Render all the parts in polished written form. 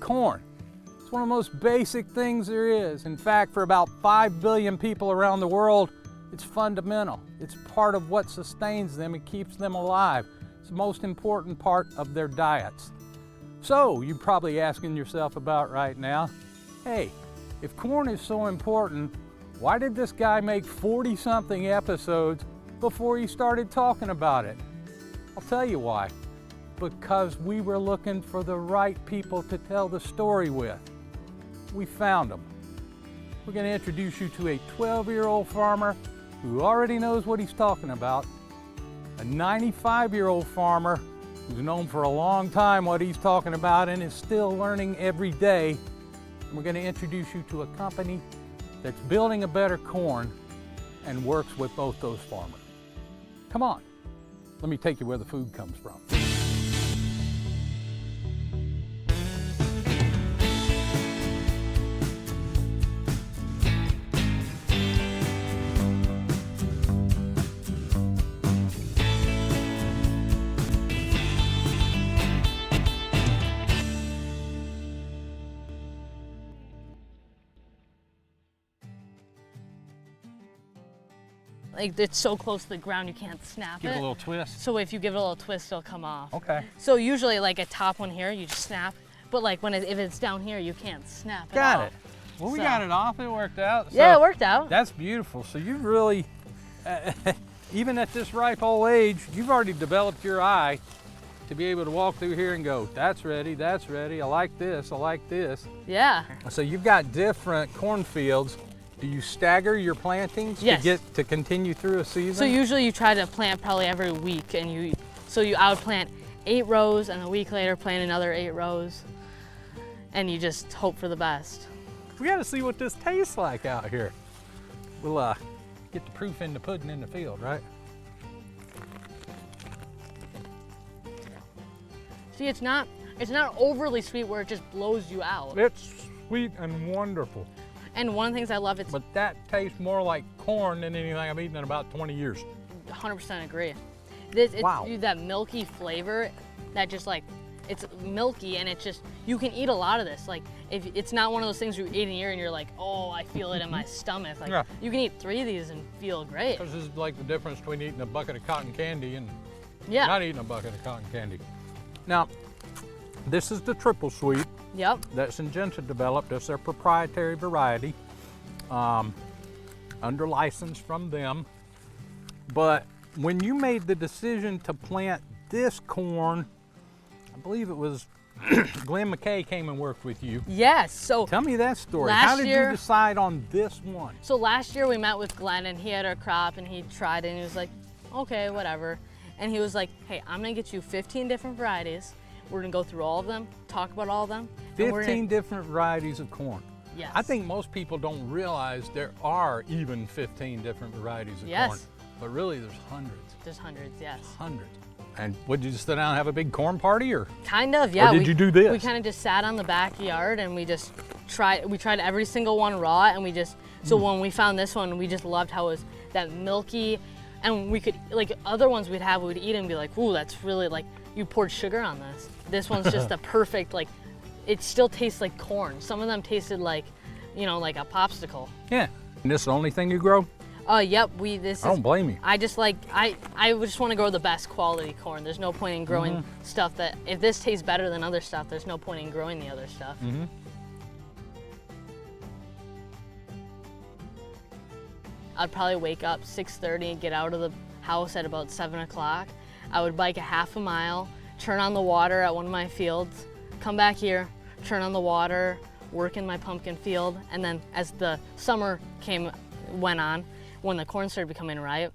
corn. It's one of the most basic things there is. In fact, for about 5 billion people around the world, it's fundamental. It's part of what sustains them and keeps them alive. It's the most important part of their diets. So, you're probably asking yourself about right now, hey, if corn is so important, why did this guy make 40-something episodes before he started talking about it? I'll tell you why. Because we were looking for the right people to tell the story with. We found them. We're going to introduce you to a 12-year-old farmer who already knows what he's talking about, a 95-year-old farmer who's known for a long time what he's talking about and is still learning every day. And we're going to introduce you to a company that's building a better corn and works with both those farmers. Come on, let me take you where the food comes from. Like, it's so close to the ground you can't snap Give it. it a little twist. So if you give it a little twist, it'll come off. Okay. So usually like a top one here, you just snap. But like if it's down here, you can't snap it Got off. it. Well, we So- got it off. It worked out. So Yeah, it worked out. That's beautiful. So you've really, even at this ripe old age, you've already developed your eye to be able to walk through here and go, that's ready, I like this, I like this. Yeah. So you've got different cornfields. Do you stagger your plantings Yes. to continue through a season? So usually you try to plant probably every week, and I would plant 8 rows, and a week later plant another 8 rows, and you just hope for the best. We got to see what this tastes like out here. We'll get the proof in the pudding in the field, right? See, it's not overly sweet where it just blows you out. It's sweet and wonderful. And one of the things I love, But that tastes more like corn than anything I've eaten in about 20 years. 100% agree. Wow. That milky flavor, that just like, it's milky, and it's just, you can eat a lot of this. Like, if it's not one of those things you eat in a year and you're like, oh, I feel it in my stomach. Like, Yeah. you can eat 3 of these and feel great. This is like the difference between eating a bucket of cotton candy and Yeah. not eating a bucket of cotton candy. Now, this is the triple sweet Yep. that Syngenta developed. It's their proprietary variety, under license from them. But when you made the decision to plant this corn, I believe it was Glenn McKay came and worked with you. Yes. So Tell me that story. Last How did year- you decide on this one? So last year we met with Glenn, and he had a crop, and he tried it, and he was like, okay, whatever. And he was like, hey, I'm gonna get you 15 different varieties. We're gonna go through all of them, talk about all of them. and we're 15 different varieties of corn. Yes. I think most people don't realize there are even 15 different varieties of Yes. corn. But really there's hundreds, There's hundreds, yes. hundreds. And would you just sit down and have a big corn party, or? Kind of, yeah. Or did you do this? We kind of just sat on the backyard, and we tried every single one raw, and so when we found this one, we just loved how it was that milky, and we could, like other ones we'd eat and be like, ooh, that's really like, you poured sugar on this. This one's just a perfect, like, it still tastes like corn. Some of them tasted like, like a popsicle. Yeah. And this is the only thing you grow? Yep, I don't blame you. I just like, I just want to grow the best quality corn. There's no point in growing stuff that, if this tastes better than other stuff, there's no point in growing the other stuff. I'd probably wake up 6:30 and get out of the house at about 7 o'clock. I would bike a half a mile, turn on the water at one of my fields, come back here, turn on the water, work in my pumpkin field, and then as the summer went on, when the corn started becoming ripe,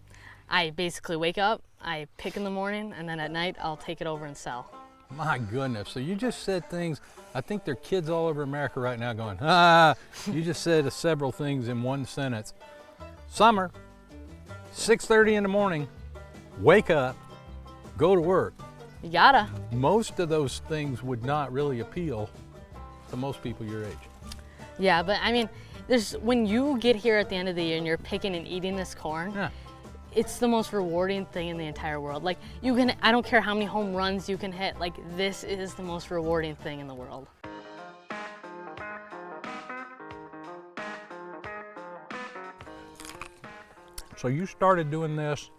I basically wake up, I pick in the morning, and then at night I'll take it over and sell. My goodness. So you just said things, I think there are kids all over America right now going, you just said several things in one sentence. Summer, 6:30 in the morning, wake up, go to work. You gotta. Most of those things would not really appeal to most people your age. Yeah, but I mean, when you get here at the end of the year and you're picking and eating this corn, Yeah. it's the most rewarding thing in the entire world. Like, I don't care how many home runs you can hit, like, this is the most rewarding thing in the world. So you started doing this,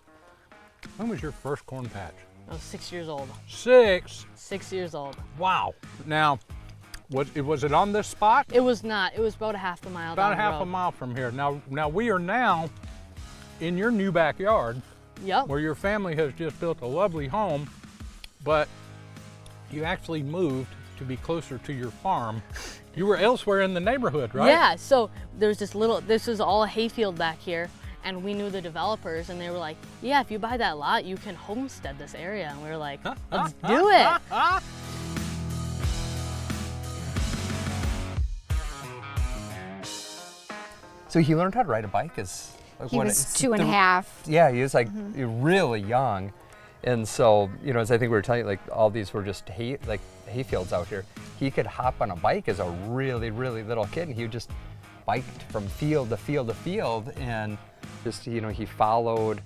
when was your first corn patch? I was 6 years old. 6? 6 years old. Wow. Now, was it on this spot? It was not. It was about a half a mile down the road. About a half a mile from here. Now we are now in your new backyard. Yep. Where your family has just built a lovely home, but you actually moved to be closer to your farm. You were elsewhere in the neighborhood, right? Yeah, so there's this was all a hayfield back here, and we knew the developers, and they were like, yeah, if you buy that lot, you can homestead this area. And we were like, let's do it. So he learned how to ride a bike He was 2.5. Yeah, he was like really young. And so, you know, as I think we were telling you, like all these were just hayfields out here. He could hop on a bike as a really, really little kid, and he would just biked from field to field to field, and just, you know, he followed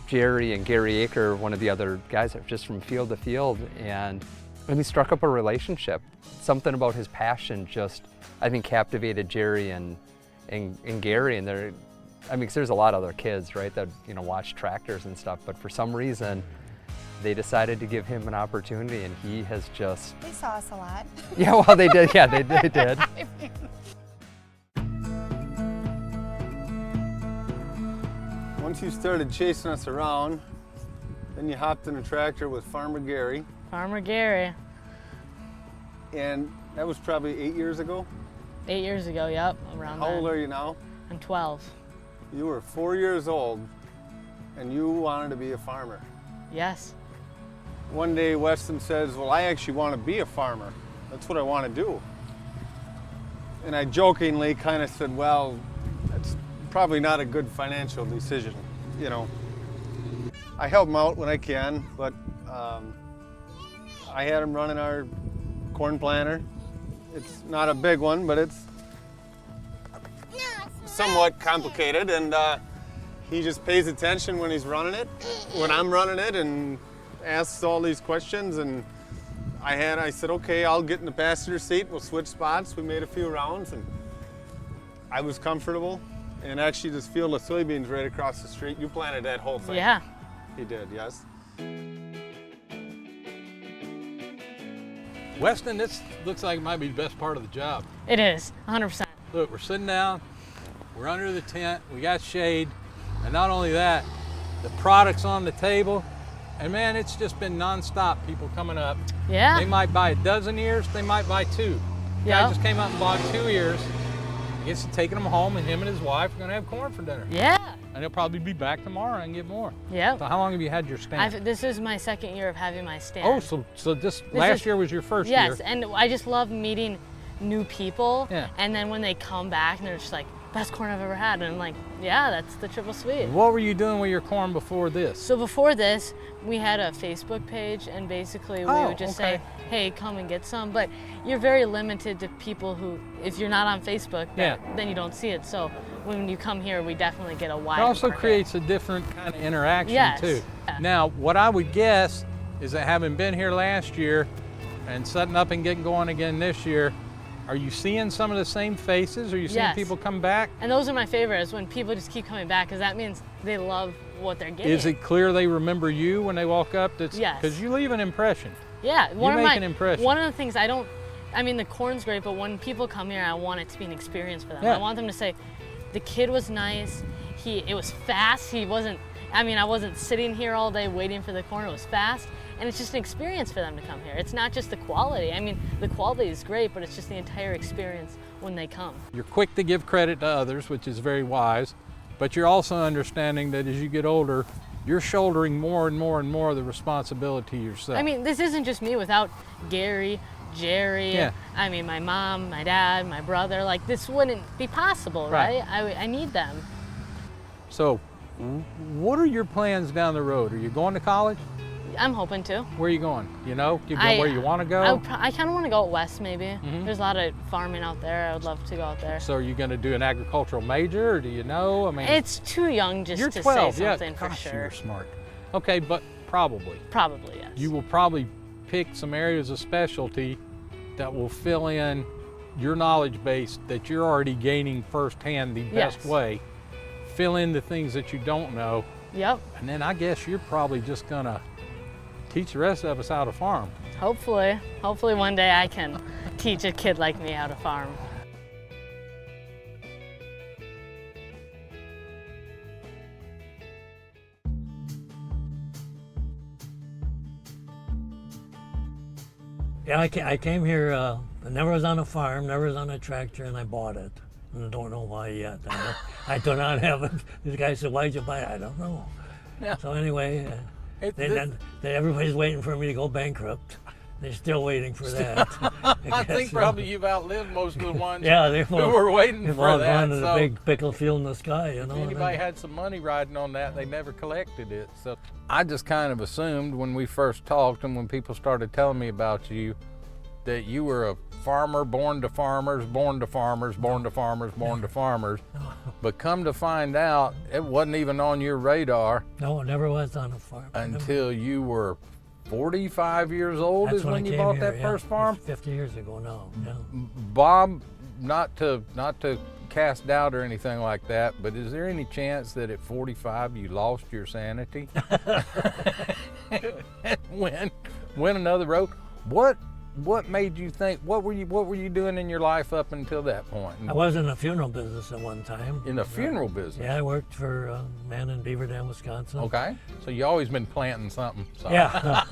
Jerry and Gary Aker, one of the other guys, just from field to field, and he struck up a relationship. Something about his passion just, I think, captivated Jerry and Gary, and they're, I mean, 'cause there's a lot of other kids, right, that, you know, watch tractors and stuff, but for some reason, they decided to give him an opportunity, and he has just... They saw us a lot. Yeah, well, they did. Yeah, they did. Once you started chasing us around, then you hopped in a tractor with Farmer Gary. Farmer Gary. And that was probably 8 years ago? 8 years ago, yep, around How old then. are you now? I'm 12. You were 4 years old, and you wanted to be a farmer. Yes. One day Weston says, well, I actually want to be a farmer. That's what I want to do. And I jokingly kind of said, well, that's probably not a good financial decision, you know. I help him out when I can, but I had him running our corn planter. It's not a big one, but it's somewhat complicated, and he just pays attention when he's running it, when I'm running it, and asks all these questions. And I said, okay, I'll get in the passenger seat, we'll switch spots. We made a few rounds, and I was comfortable. And actually, this field of soybeans right across the street, you planted that whole thing. Yeah. He did, yes. Weston, this looks like it might be the best part of the job. It is, 100%. Look, we're sitting down, we're under the tent, we got shade, and not only that, the product's on the table, and man, it's just been nonstop, people coming up. Yeah. They might buy a dozen ears, they might buy 2. Yeah. Guy just came out and bought 2 ears. He gets to taking them home, and him and his wife are gonna have corn for dinner. Yeah. And he'll probably be back tomorrow and get more. Yep. So how long have you had your stand? This is my second year of having my stand. Oh, so this last year was your first year? Yes, and I just love meeting new people. Yeah. And then when they come back and they're just like, best corn I've ever had. And I'm like, yeah, that's the triple sweet. What were you doing with your corn before this? So before this, we had a Facebook page, and basically we would just say, hey, come and get some. But you're very limited to people who, if you're not on Facebook, then you don't see it. So when you come here, we definitely get a wide It also market. creates a different kind of interaction too. Yeah. Now, what I would guess is that having been here last year and setting up and getting going again this year, are you seeing some of the same faces? Are you seeing people come back? And those are my favorites, when people just keep coming back, because that means they love what they're getting. Is it clear they remember you when they walk up? Yes. Because you leave an impression. Yeah. You make an impression. One of the things I mean, the corn's great, but when people come here, I want it to be an experience for them. Yeah. I want them to say, the kid was nice, it was fast, I wasn't sitting here all day waiting for the corn, it was fast. And it's just an experience for them to come here. It's not just the quality. I mean, the quality is great, but it's just the entire experience when they come. You're quick to give credit to others, which is very wise, but you're also understanding that as you get older, you're shouldering more and more and more of the responsibility yourself. I mean, this isn't just me. Without Gary, Jerry, I mean, my mom, my dad, my brother, like this wouldn't be possible, right? I need them. So, what are your plans down the road? Are you going to college? I'm hoping to. Where are you going? You know, you go where you want to go? I kind of want to go out west, maybe. There's a lot of farming out there. I would love to go out there. So are you going to do an agricultural major, or do you know? I mean, it's too young just to 12, say something for Gosh, sure. you're smart. Okay, but probably. Probably, yes. You will probably pick some areas of specialty that will fill in your knowledge base that you're already gaining firsthand the best way fill in the things that you don't know. Yep. And then I guess you're probably just gonna teach the rest of us how to farm. Hopefully one day I can teach a kid like me how to farm. Yeah, I came here, I never was on a farm, never was on a tractor, and I bought it. And I don't know why yet. I do not have it. This guy said, "Why'd you buy it?" I don't know. Yeah. So anyway, everybody's waiting for me to go bankrupt. They're still waiting for that. I think probably you've outlived most of the ones yeah, they've who were waiting they've for all that. gone to the So big pickle field in the sky, you know. if anybody had some money riding on that, they never collected it. So I just kind of assumed when we first talked and when people started telling me about you, that you were a farmer born to farmers, born to farmers, born to farmers, born to farmers. But come to find out, it wasn't even on your radar No, it never was on a farm. until you were 45 years old. That's Is when when I you came bought here, that yeah. first farm. It's 50 years ago now. Yeah. Bob, not to cast doubt or anything like that, but is there any chance that at 45 you lost your sanity? Went another road? What made you think? What were you doing in your life up until that point? I was in the funeral business at one time. In the funeral business. Yeah, I worked for a man in Beaver Dam, Wisconsin. Okay. So you always been planting something. So. Yeah.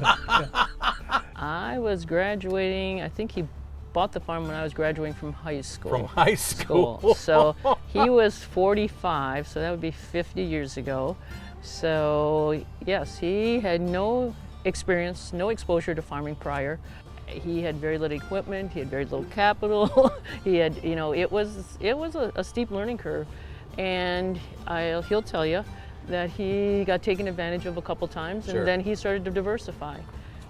I was graduating, I think he bought the farm when I was graduating from high school. From high school. So he was 45, so that would be 50 years ago. So yes, he had no experience, no exposure to farming prior. He had very little equipment, he had very little capital. He had, it was a steep learning curve. And he'll tell you that he got taken advantage of a couple times, and Sure. then he started to diversify.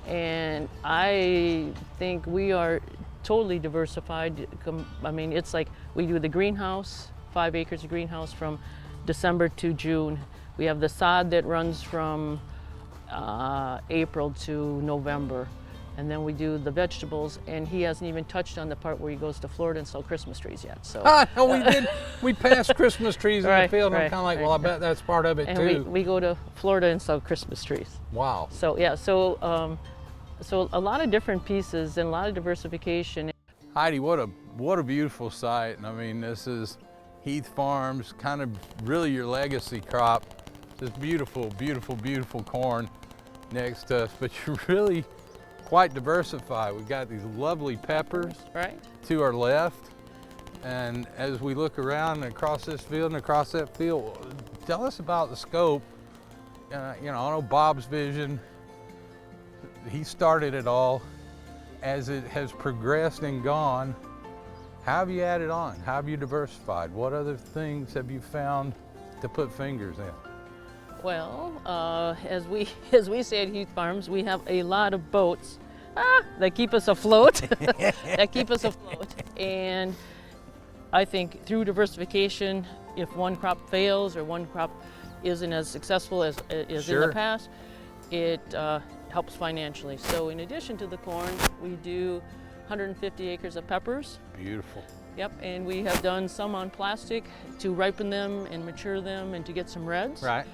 And I think we are totally diversified. I mean, it's like we do the greenhouse, 5 acres of greenhouse from December to June. We have the sod that runs from April to November. And then we do the vegetables, and he hasn't even touched on the part where he goes to Florida and sell Christmas trees yet. So No, we did. We passed Christmas trees in the Right, field, and I'm right, kind of like, right. well, I bet that's part of it and too. we go to Florida and sell Christmas trees. Wow. So yeah, so a lot of different pieces and a lot of diversification. Heidi, what a beautiful sight. And I mean, this is Heath Farms, kind of really your legacy crop. This beautiful, beautiful, beautiful corn next to us, but you're really quite diversified. We've got these lovely peppers Right. to our left. And as we look around and across this field and across that field, tell us about the scope. I know Bob's vision. He started it all. As it has progressed and gone, how have you added on? How have you diversified? What other things have you found to put fingers in? Well, as we say at Heath Farms, we have a lot of boats that keep us afloat. And I think through diversification, if one crop fails or one crop isn't as successful as is in Sure. the past, it helps financially. So in addition to the corn, we do 150 acres of peppers. Beautiful. Yep, and we have done some on plastic to ripen them and mature them and to get some reds. Right.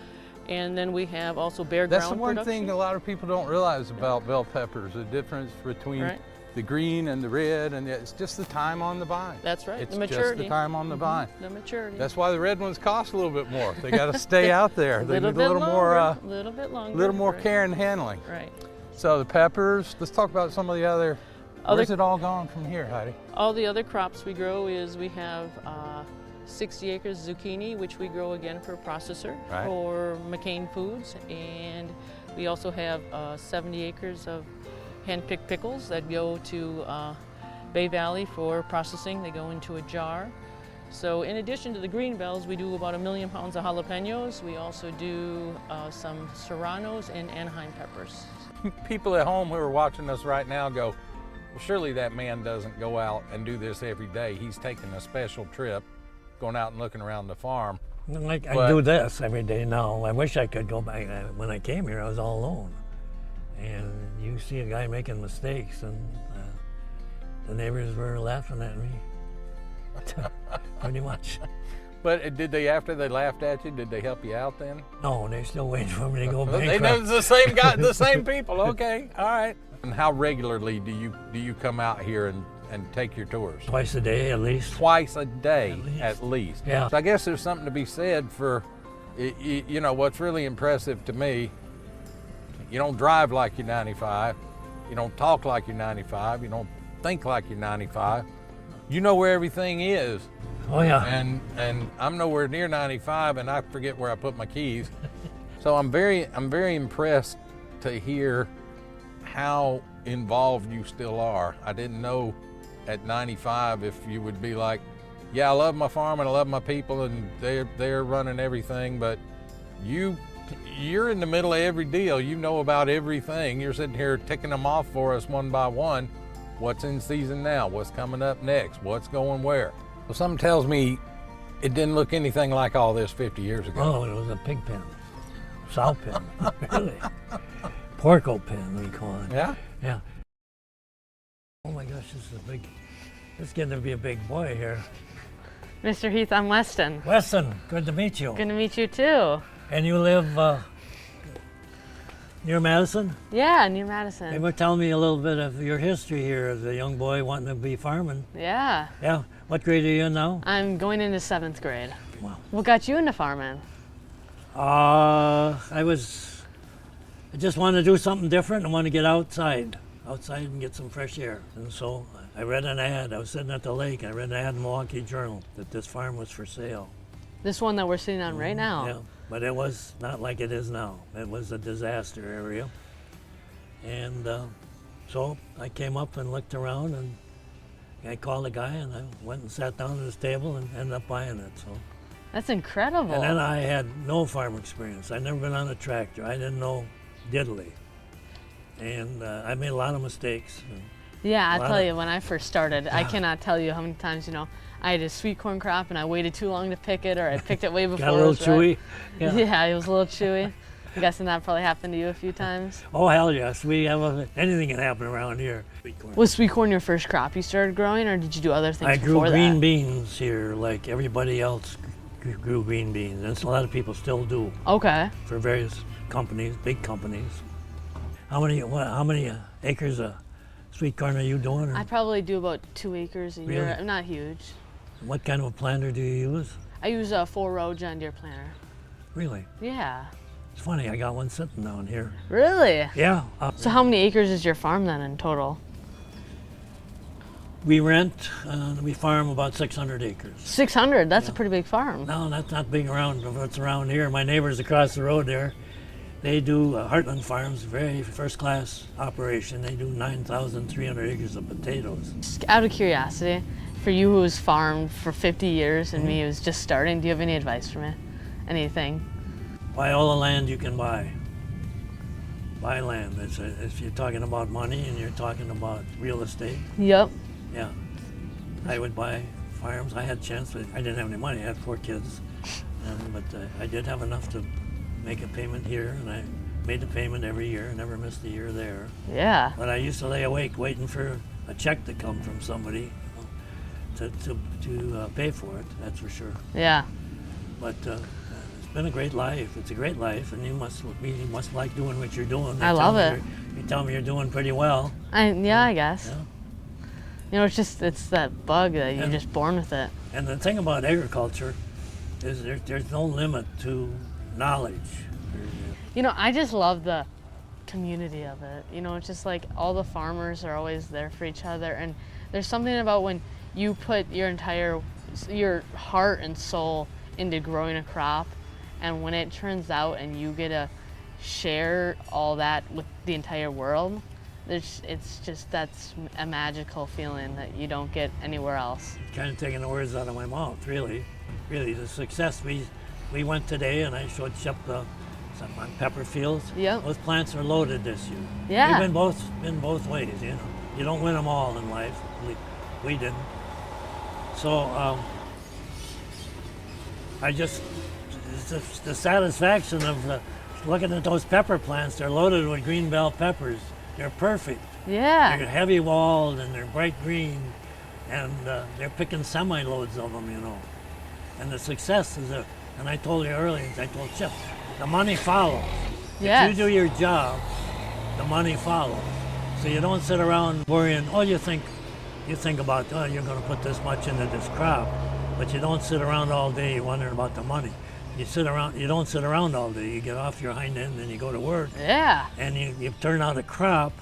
And then we have also bare That's ground the one production. thing a lot of people don't realize about bell peppers, the difference between Right. the green and the red, and it's just the time on the vine. That's right, It's the maturity. just the time on the vine. The maturity. That's why the red ones cost a little bit more. They got to stay out there. They need a little more, little bit longer. little more right. care and handling. Right. So the peppers. Let's talk about some of the other. Other- Where's it all gone from here, Heidi? All the other crops we grow is we have 60 acres zucchini, which we grow again for a processor Right. for McCain Foods, and we also have 70 acres of hand-picked pickles that go to Bay Valley for processing. They go into a jar. So in addition to the green bells, we do about 1 million pounds of jalapenos. We also do some serranos and Anaheim peppers. People at home who are watching us right now go, well, surely that man doesn't go out and do this every day. He's taking a special trip, going out and looking around the farm. I But- do this every day now. I wish I could go back. When I came here, I was all alone. And you see a guy making mistakes, and the neighbors were laughing at me. Pretty much. But did they, after they laughed at you, did they help you out then? No, they're still waiting for me to go They bankrupt. know it's the same guy, the same people. Okay, all right. And how regularly do you come out here and take your tours? Twice a day at least. Twice a day, at least. Yeah. So I guess there's something to be said for, you know, what's really impressive to me. You don't drive like you're 95. You don't talk like you're 95. You don't think like you're 95. You know where everything is. Oh yeah. And I'm nowhere near 95, and I forget where I put my keys. So I'm very impressed to hear how involved you still are. I didn't know at 95 if you would be like, yeah, I love my farm and I love my people and they're running everything, but you're in the middle of every deal. You know about everything. You're sitting here ticking them off for us one by one. What's in season now? What's coming up next? What's going where? Well, something tells me it didn't look anything like all this 50 years ago. Oh, it was a pig pen, sow pen, really. Porco pen, we call it. Yeah? Yeah. Oh my gosh, this is getting to be a big boy here. Mr. Heath, I'm Weston. Weston, good to meet you. Good to meet you too. And you live near Madison? Yeah, New Madison. They were telling me a little bit of your history here as a young boy wanting to be farming. Yeah. Yeah. What grade are you in now? I'm going into 7th grade. Wow. What got you into farming? I just wanted to do something different. I wanted to get outside and get some fresh air. And so I read an ad. I was sitting at the lake. I read an ad in the Milwaukee Journal that this farm was for sale. This one that we're sitting on right now. Yeah, but it was not like it is now. It was a disaster area. And so I came up and looked around, and I called the guy, and I went and sat down at his table and ended up buying it. So. That's incredible. And then I had no farm experience. I'd never been on a tractor. I didn't know diddly. And I made a lot of mistakes. Yeah, I'll tell you, when I first started, I cannot tell you how many times, I had a sweet corn crop and I waited too long to pick it, or I picked it way before. Got a little chewy? Yeah. Yeah, it was a little chewy. I'm guessing that probably happened to you a few times. Oh, hell yes. We have anything can happen around here. Sweet corn. Was sweet corn your first crop you started growing, or did you do other things I before grew that? green beans here like everybody else grew green beans. And a lot of people still do Okay. for various companies, big companies. How many acres of sweet corn are you doing? I probably do about 2 acres a year. Really? Not huge. What kind of a planter do you use? I use a 4-row John Deere planter. Really? Yeah. It's funny, I got one sitting down here. Really? Yeah. So how many acres is your farm then in total? We rent, we farm about 600 acres. 600, that's a pretty big farm. No, that's not big around what's around here. My neighbors across the road there, they do Heartland Farms, very first-class operation. They do 9,300 acres of potatoes. Just out of curiosity, for you who's farmed for 50 years and me who's just starting, do you have any advice for me? Anything? Buy all the land you can buy. Buy land. If you're talking about money and you're talking about real estate, Yep. yeah. I would buy farms. I had a chance, but I didn't have any money. I had 4 kids. But I did have enough to make a payment here, and I made the payment every year. Never missed a year there. Yeah. But I used to lay awake waiting for a check to come from somebody to pay for it, that's for sure. Yeah. But it's been a great life. It's a great life, and you must like doing what you're doing. I love it. You tell me you're doing pretty well. Yeah, I guess. Yeah. It's that bug that you're just born with it. And the thing about agriculture is there's no limit to knowledge. I just love the community of it. It's just like all the farmers are always there for each other, and there's something about when you put your heart and soul into growing a crop, and when it turns out and you get to share all that with the entire world, that's a magical feeling that you don't get anywhere else. Kind of taking the words out of my mouth, really. Really, the success we went today, and I showed Shep some pepper fields. Yep. Those plants are loaded this year. Yeah. We've been both ways, You don't win them all in life. We didn't. So it's the satisfaction of looking at those pepper plants. They're loaded with green bell peppers. They're perfect. Yeah. They're heavy walled and they're bright green, and they're picking semi-loads of them, And the success is, and I told you earlier, I told Chip, the money follows. Yes. If you do your job, the money follows. So you don't sit around worrying, you think about, you're going to put this much into this crop, but you don't sit around all day wondering about the money. You don't sit around all day. You get off your hind end and you go to work. Yeah. And you turn out a crop,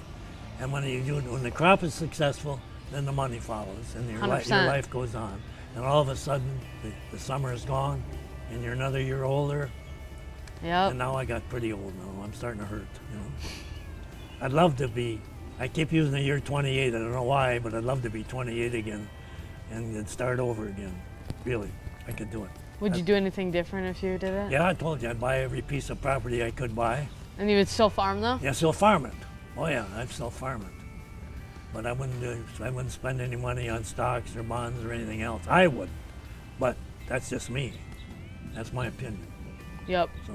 and when the crop is successful, then the money follows, and your 100%. life goes on. And all of a sudden, the summer is gone, and you're another year older. Yep. And now I got pretty old now. I'm starting to hurt. I'd love to be. I keep using the year 28. I don't know why, but I'd love to be 28 again, and start over again. Really, I could do it. Would you do anything different if you did it? Yeah, I told you I'd buy every piece of property I could buy. And you would still farm though? Yeah, still farm it. Oh yeah, I'd still farm it. But I wouldn't spend any money on stocks or bonds or anything else. I would, but that's just me. That's my opinion. Yep. So